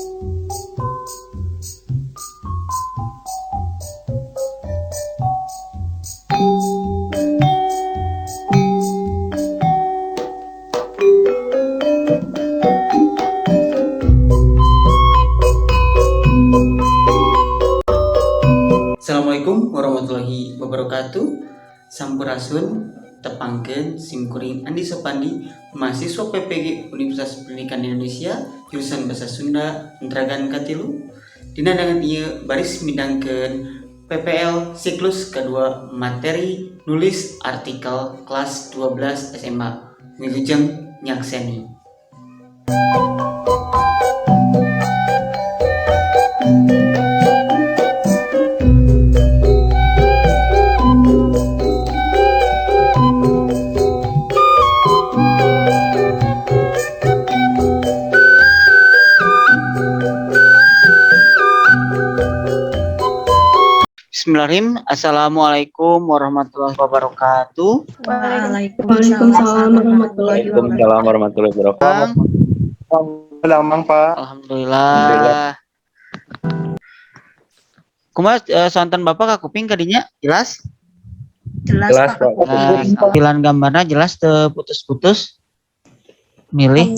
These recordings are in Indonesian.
Assalamualaikum warahmatullahi wabarakatuh. Sampurasun tepangkeun simkuring Andi Sopandi, mahasiswa PPG Universitas Pendidikan Indonesia, jurusan Bahasa Sunda, Intragan Katilu. Dina dengan ieu baris midangkeun PPL siklus kedua materi nulis artikel kelas 12 SMA. Ngilujeng nyakseni. Bismillahirrahmanirrahim. Assalamualaikum warahmatullahi wabarakatuh. Waalaikumsalam warahmatullahi wabarakatuh. Selamat Pak. Alhamdulillah. Kumaha sonten Bapak kakuping kadinya jelas? Jelas Pak. Tampilan gambarnya jelas teu putus-putus. Milih.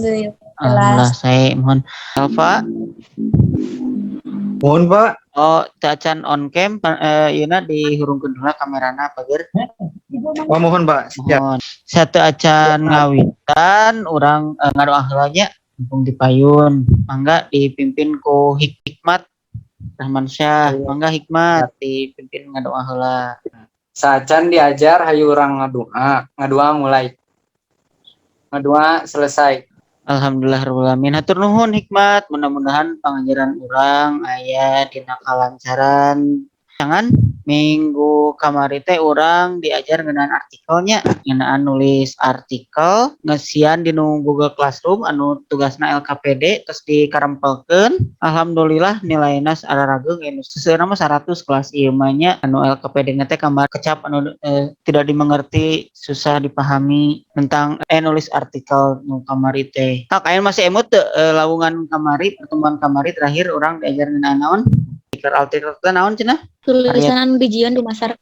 Alhamdulillah saya mohon. Alfa. Mohon Pak. Oh, tacan on cam yeuna dihurungkeun heula kamerana pager. Oh, mohon Pak. Mohon. Satu acan ngawitan urang ngadoa heula nya mumpung dipayun. Mangga dipimpin ku Hikmat Rahman Syah. Mangga Hikmat dipimpin ngadoa heula. Sacan diajar hayu urang ngadoa mulai. Ngadoa selesai. Alhamdulillahirabbil alamin. Hatur nuhun Hikmat, mudah-mudahan pangajaran urang aya dina kalancaran. Jangan minggu kamari teh urang diajar ngeunaan artikelnya, ngeunaan nulis artikel, ngesian di Google Classroom anu tugasna LKPD terus dikarempelkeun. Alhamdulillah nilaina sararageung anu seuseurna mah 100 kelas ieu mah nya anu LKPD teh gambar kecap anu tidak dimengerti, susah dipahami tentang nulis artikel nu kamari teh. Tak aya masih emut lawungan kamari, pertemuan kamari terakhir urang diajar ngeunaan naon? Artikel naon cenah? Tulisan bijian di masyarakat.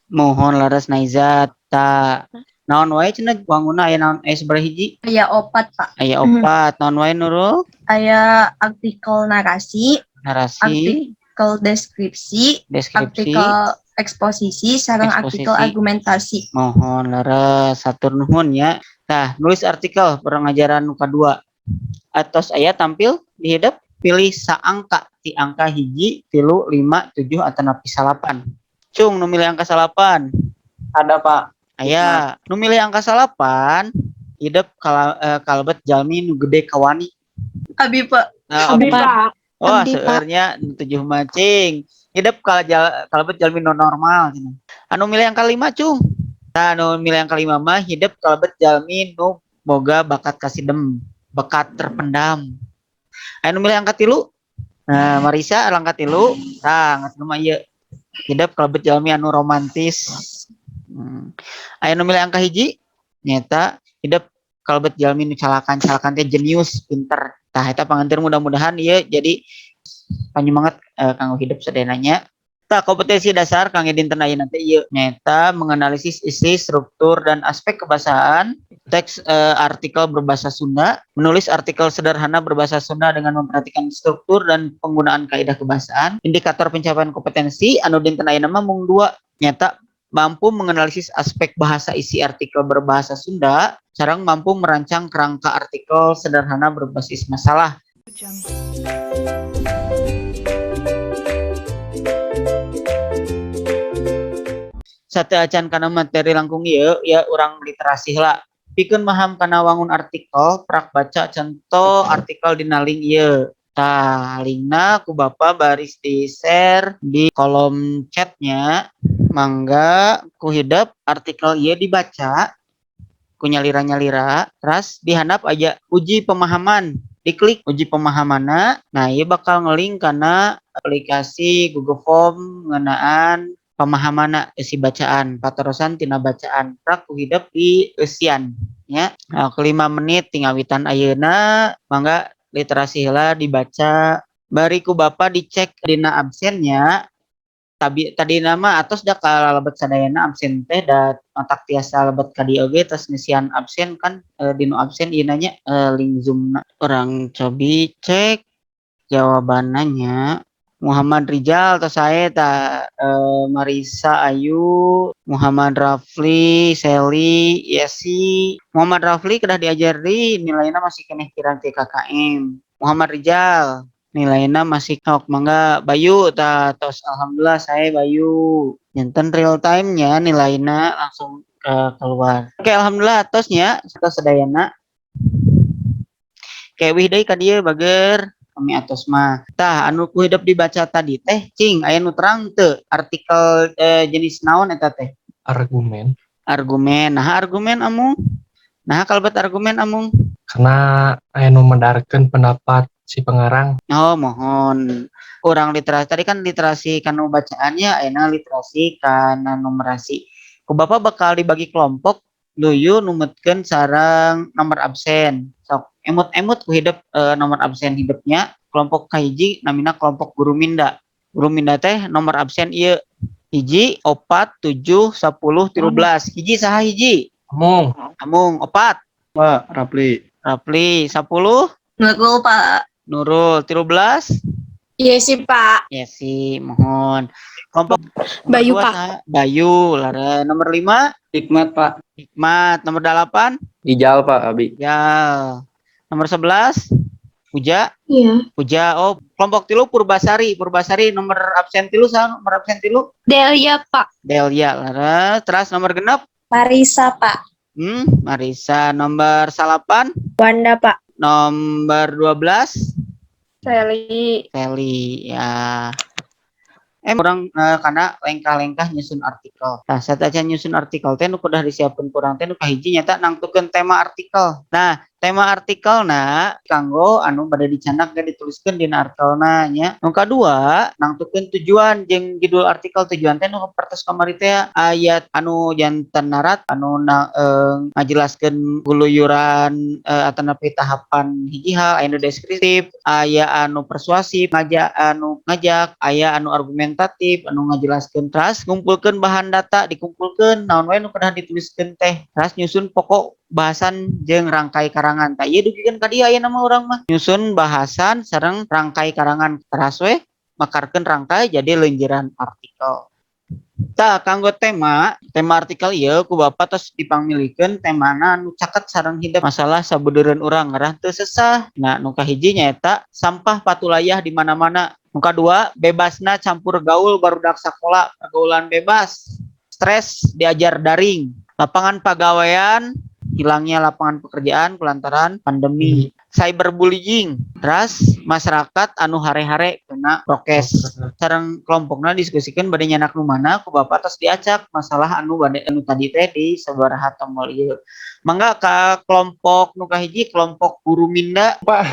Mohon laras naizat ta. Naon wae cenah wangunna aya naon sabaraha hiji? Aya 4 Pak. Aya 4. Naon wae Nurul? Aya artikel narasi, artikel deskripsi, artikel eksposisi, sareng artikel argumentasi. Mohon laras satur nuhun ya. Tah, nulis artikel pengajaran nu kadua. Atos aya tampil di hidup pilih saangka ti angka hiji, 3, 5, 7 atau nepi 8. Cung nu milih angka 8. Ada Pak. Aya nu milih angka 8 hidup kalebet jalmi nu gede kawani. Abi Pak. Abi Pak. Oh, seueurnya 7 macing. Hidup kalebet jalmi non normal cenah. Anu milih angka 5 cung. Nah, anu milih angka 5 mah hidup kalebet jalmi nu boga bakat kasidem, bakat terpendam. Anu milih angka 3. Nah, Marisa angka 3. Tah, ngateu mah ieu. Hidup kalebet jalmi anu romantis. Anu milih angka 1 nyata hidup kalebet jalmi nu calakan teh jenius, pinter. Tah eta pangantir mudah-mudahan ieu jadi panyemangat kanggo hidup sadenanya. Tah, kompetensi dasar kangge dinten ayeuna teh ieu nyata menganalisis isi, struktur dan aspek kebahasaan, teks artikel berbahasa Sunda, menulis artikel sederhana berbahasa Sunda dengan memperhatikan struktur dan penggunaan kaidah kebahasaan. Indikator pencapaian kompetensi anu dinten ayeuna mah mung 2 nyata mampu menganalisis aspek bahasa isi artikel berbahasa Sunda, sareng mampu merancang kerangka artikel sederhana berbasis masalah. Sate acan kana materi langkung ieu ya urang literasi heula. Pikeun paham kana wangun artikel, prak baca contoh artikel dina link ieu. Tah, linkna ku Bapak baris di-share di kolom chatnya. Mangga ku hidup artikel ieu dibaca, ku nyalira-nyalira, terus dihandap aja uji pemahaman. Diklik uji pemahamanna, nah ieu bakal ngelink kana aplikasi Google Form ngeunaan pemahaman isi bacaan, paterosan tina bacaan prak ku hidup di eusian nya. Nah, ke 5 menit tinggal witan ayeuna mangga literasi heula dibaca bari ku Bapa dicek dina absennya tadi nama atos da kalebet sadayana absen teh da otak tiasa lebet ka dieu oge tos ngisian absen kan dinu absen ieu nanya link Zoom orang cobi cek jawabannya Muhammad Rizal tos sae ta Marisa Ayu Muhammad Rafli Seli Yesi Muhammad Rafli kedah diajari nilainya masih keneh kirang ti KKM Muhammad Rizal nilainya masih kok mangga Bayu tos alhamdulillah saya Bayu nenten real time nya nilainya langsung keluar oke alhamdulillah tosnya sedayana kayak wih deui ka dieu bager kami atos mah tah anu ku hidup dibaca tadi teh cing aya nu terang teu artikel jenis naon eta teh argumen nah argumen amung nah kalebet argumen amung karena aya nu mendarikeun pendapat si pengarang. Oh mohon orang literasi tadi kan literasi kanu bacaannya enak literasi kana numerasi ku Bapak bakal dibagi kelompok luyu numetkeun sareng nomor absen sok emut-emut ku hidup nomor absen hidupnya kelompok kahiji namina kelompok guru minda teh nomor absen ieu hiji 4 7 10 13 hiji saha hiji amung 4 Pak, Rapli. 10 Nurul Pak. Nurul 13 Iya sih Pak. ya sih mohon kelompok Bayu kedua, Pak. Bayu lara nomor 5 Hikmat Pak. Hikmat nomor 8 Ijal Pak, Abi. ya nomor 11 Puja Iya. oh kelompok tilu Purbasari nomor absen tilu sama nomor absen tilu Delia Pak. Delia lara terus nomor genep Marisa Pak. Marisa nomor 8 Wanda Pak. nomor 12 Sally. ya orang karena lengkah-lengkah nyusun artikel. Nah, saat aja nyusun artikel teh nu kudah disiapkeun kurang teh nu kahiji nyata nangtukeun tema artikel. Nah, tema artikelna kanggo anu bade dicandak ge dituliskeun dina artikelna nya. Nu kadua nangtukeun tujuan jeung judul artikel tujuan teh nu pertos kamari teh ayat anu janten narat anu ngajelaskeun guluyuran atau napi tahapan hiji hal anu deskriptif, aya anu persuasif, ngajak, aya anu argumentatif, anu ngajelaskeun teras ngumpulkeun bahan data dikumpulkeun naon wae nu kedah dituliskeun teh teras nyusun pokok bahasan jeung rangkai karangan tah ieu dugikeun ka dieu aya nama urang mah nyusun bahasan sareng rangkai karangan teras we makarkeun rangkai jadi leunjiran artikel. Tah kanggo tema artikel ieu ku Bapak tos dipamilikeun temana nu caket sareng hidup masalah sabeudeureuan urang ngarah teu sesah. Nah nu kahiji nyaeta sampah patulayah di mana-mana. Nu kadua bebasna campur gaul barudak sakola pergaulan bebas. Stres diajar daring. Lapangan pagawean hilangnya lapangan pekerjaan kulantaran pandemi. Cyberbullying, teras masyarakat anu hare-hare kena prokes. Sareng kelompokna diskusikan bade nyanak nu mana ku Bapak tos diacak masalah anu tadi teh di sabaraha tombol ieu. Mangga ka kelompok nu kahiji kelompok guru minda. Pak.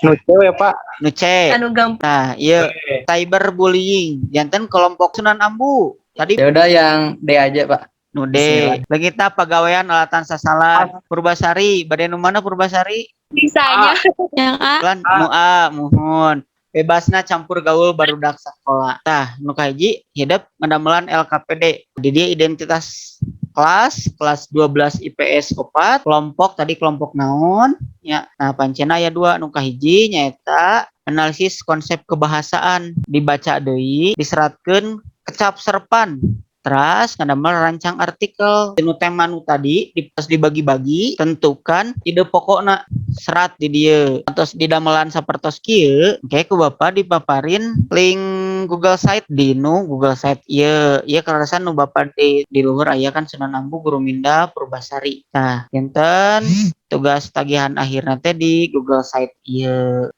Nu cewek Pak. Nu C. Anu gampang. Nah, ieu cyberbullying. Janten kelompok Sunan Ambu. Tadi Ya udah yang D aja Pak. nu D. Lagi kita pegawaian alatan sasalan Purbasari. Bade nu mana Purbasari? Bisanya. Yang A. Lan nu A mohon bebasna campur gaul barudak sakola. Tah nu kahiji hidup ngedamelan LKPD. Di dia identitas kelas 12 IPS 4 kelompok tadi kelompok naon ya. Nah pancena aya 2 nu kahiji nyaeta analisis konsep kebahasaan dibaca deui diseratkeun kecap serpan. Terus ngadamel rancang artikel nu tema nu tadi dibagi-bagi tentukan ide pokokna serat di dieu terus didamelan sapertos kieu engke ku Bapak dipaparin link Google Site dinu Google Site ieu karasan nu Bapak di luhur aya kan Sunan Ambu Guru Minda Purbasari. Nah enten tugas tagihan akhirna teh di Google Site ieu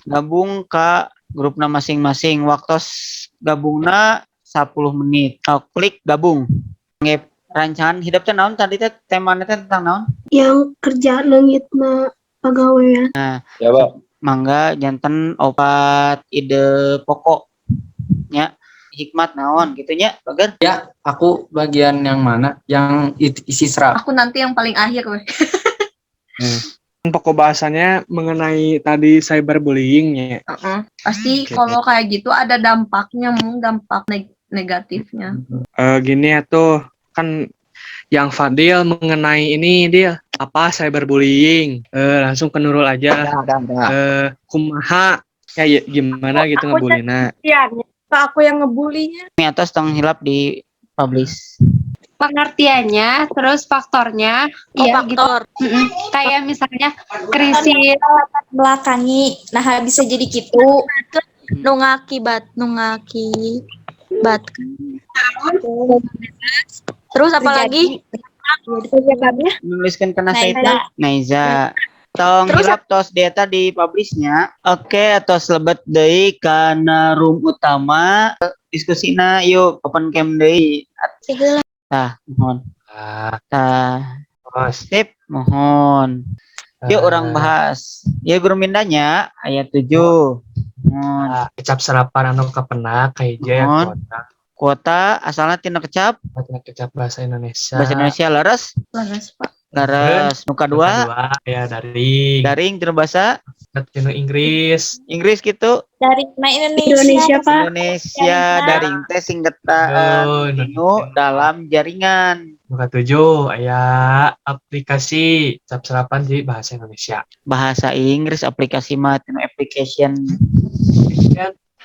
gabung ka grupna masing-masing waktos gabungna 10 menit. Klik gabung. Ngep rancangan hidup teh naon tadi teh temana teh tentang naon? Yang kerja leungitna pagawean. Nah, Ya Pak. mangga janten opat ide pokok nya hikmat naon gitu nya bager. Ya, aku bagian yang mana? Yang isi serap. Aku nanti yang paling akhir weh. Pokok bahasannya mengenai tadi cyberbullying-nya. Pasti Oke. kalau kayak gitu ada dampaknya, dampak negatifnya. Gini ya tuh, kan yang Fadil mengenai ini dia apa cyberbullying. Langsung ke Nurul aja. Kumaha ya gimana gitu ngebullyna. Iya, aku yang ngebulinya. Ini atas tong hilap di publish. Pengertiannya, terus faktornya, iya gitu. Kayak misalnya krisis Belakangi nah bisa jadi gitu nu ngakibat terus apalagi Menuliskan kena Naiza. saya Naiza. Tong Terus hilap tos data di publishnya. Oke, tos lebet deui kana room utama. Diskusina yuk open cam deui. Tah, mohon. Tah, sip, mohon. Yuk orang bahas. Ya guru mindanya ayat 7. Mohon. Kecap serapan anu kapenak kayak ya Mohon. kuota. Kuota asalnya tina kecap Kecap bahasa Indonesia. bahasa Indonesia laras. Laras, Pak. Laras muka dua. Ya daring. Daring tina bahasa Tinu Inggris. Inggris gitu. dari Indonesia, Pak. Indonesia daring teh singketaan dinu dalam jaringan. Muka 7 aya aplikasi cap serapan di bahasa Indonesia. Bahasa Inggris aplikasi mah tinu application.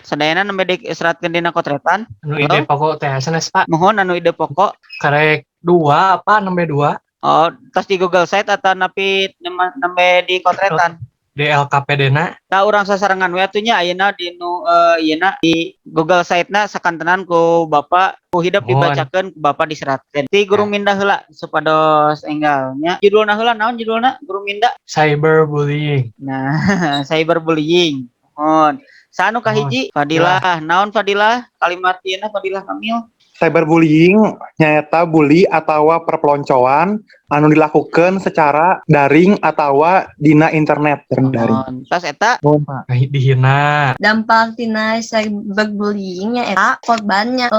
Sadayana nembe diseratkeun dina kotretan. Anu ide pokok teh sanes Pak. Mohon anu ide pokok. Karek 2 apa nembe 2 Oh, tas di Google Site atau napi nembe di kotretan. DLKPD-na. Tah urang sasarengan we atunya ayeuna di nu ieuna di Google Site-na sakantenan ku Bapak ku hidup Mohon. dibacakeun ku Bapak diseratkeun. Ti guru minda heula supados enggalnya. Judulna heula naon judulna guru minda? Cyberbullying. Nah, cyberbullying. Mohon. Sanu kahiji Fadilah. Naon Fadilah? Kalimat ieuna Fadilah Kamil. Cyberbullying nyaeta bully atau perpeloncoan anu dilakukan secara daring atau dina internet daring. Mohon. Tas eta Dihina. Dampak tina cyberbullying-nya eta korbannya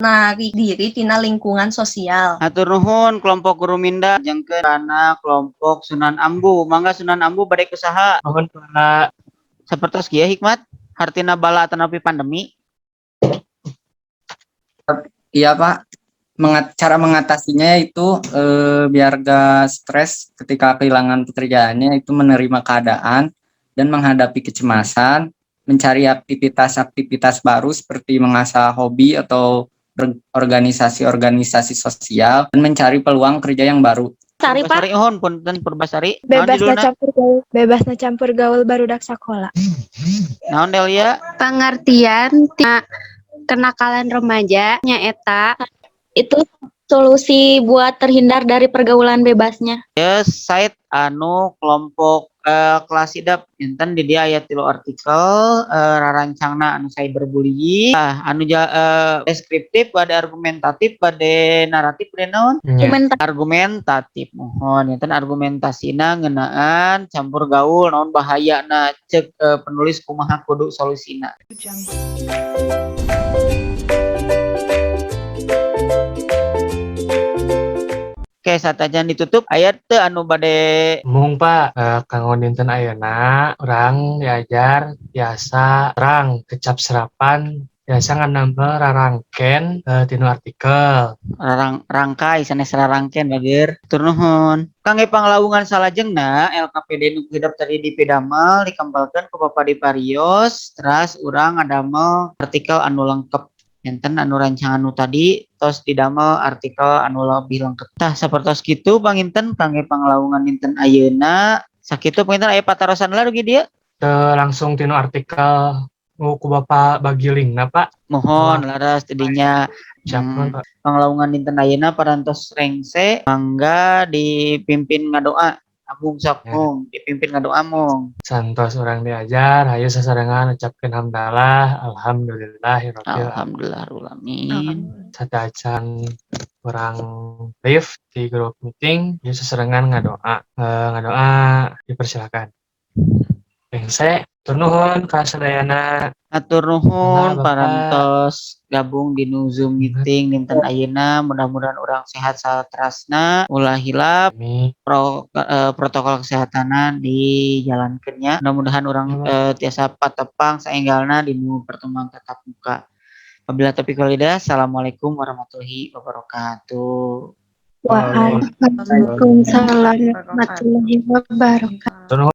narik diri tina lingkungan sosial. atur nuhun kelompok guru minda jengkeun kana kelompok Sunan Ambu. Mangga Sunan Ambu bade kusaha Mohon Pak. sapertos kieu hikmat hartina bala atanapi pandemi. Iya Pak, cara mengatasinya itu biar gak stres ketika kehilangan pekerjaannya itu menerima keadaan dan menghadapi kecemasan, mencari aktivitas-aktivitas baru seperti mengasah hobi atau organisasi-organisasi sosial dan mencari peluang kerja yang baru. Sari Pak, Purbasari uhun punten Purbasari. Naon judulna? Bebasna campur gaul barudak sakola. Naon Delia? pengertian kenakalan remaja nyaeta itu solusi buat terhindar dari pergaulan bebasnya. Ya site anu kelompok kelas idap enten di dia aya 3 artikel rarancangna anu cyberbullying anu deskriptif pada argumentatif pada naratif pada naon argumentatif mohon enten argumentasina ngeunaan campur gaul naon bahayana cek penulis kumaha kudu solusina. Oke, satajan ditutup ayat teu anu bade Mung Pak, kanggo dinten ayeuna urang diajar biasa urang kecap serapan biasa nganambel rarangken tinu artikel. rangkai sanes rarangken bageur. Tur nuhun. Kangge panglawungan salajengna LKPD nu hidap tadi di Pidamel dikempelkeun ku Bapak Diparios, teras urang ngadamel artikel anu lengkap. Enten anu rancangan nu tadi tos didamel artikel anu lebih lengkap. Tah sapertos kitu panginten kangge panglawungan dinten ayeuna sakitu panginten aya patarosan heula dugi dieu. Langsung tinu artikel ku Bapak bagi linkna Pak. Mohon laras tadinya Siapun Pak. panglawungan dinten ayeuna parantos rengse mangga dipimpin ngadoa. Abung sok mung dipimpin ngadoa mung. Santos orang diajar, hayu sasarengan ucapkeun hamdalah, alhamdulillahirabbil alamin. Alhamdulillahirrahmanirrahim. Sadacan orang live di grup meeting, hayu sasarengan ngadoa. Ngadoa dipersilakan. Bengse, tunuhun kasadayana. Atur nuhun Nah, Bapak. parantos gabung di Zoom meeting dinten ayeuna, mudah-mudahan orang sehat satrasna, ulah hilap Amin. protokol kesehatanna dijalankeunnya. Mudah-mudahan orang tiasa patepang saenggalna di pertemuan tatap muka. Wabillahi taufiq wal hidayah. Assalamualaikum warahmatullahi wabarakatuh. Waalaikumsalam warahmatullahi wabarakatuh. Tunuhun.